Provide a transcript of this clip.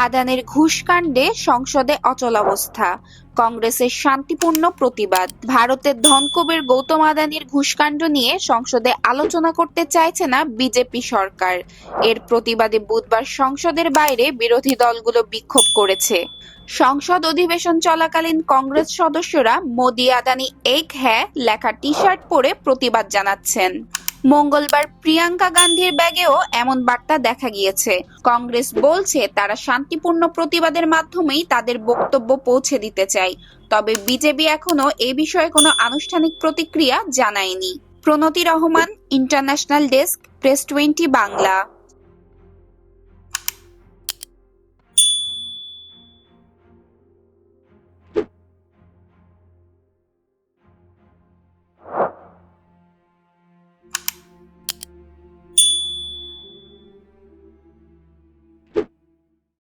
আদানির ঘুষকাণ্ডে সংসদে অচলাবস্থা, কংগ্রেসের শান্তিপূর্ণ প্রতিবাদ। ভারতের ধনকুবের গৌতম আদানির ঘুষকাণ্ড নিয়ে সংসদে আলোচনা করতে চাইছে না বিজেপি সরকার। এর প্রতিবাদে বুধবার সংসদের বাইরে বিরোধী দলগুলো বিক্ষোভ করেছে। সংসদ অধিবেশন চলাকালীন কংগ্রেস সদস্যরা মোদি আদানি এক হ্যাঁ লেখা টি-শার্ট পরে প্রতিবাদ জানাচ্ছেন। মঙ্গলবার প্রিয়াঙ্কা গান্ধীর ব্যাগেও এমন বার্তা দেখা গিয়েছে। কংগ্রেস বলছে তারা শান্তিপূর্ণ প্রতিবাদের মাধ্যমেই তাদের বক্তব্য পৌঁছে দিতে চায়। তবে বিজেপি এখনো এ বিষয়ে কোনো আনুষ্ঠানিক প্রতিক্রিয়া জানায়নি। Pranati Rahman, international desk, press 20 Bangla.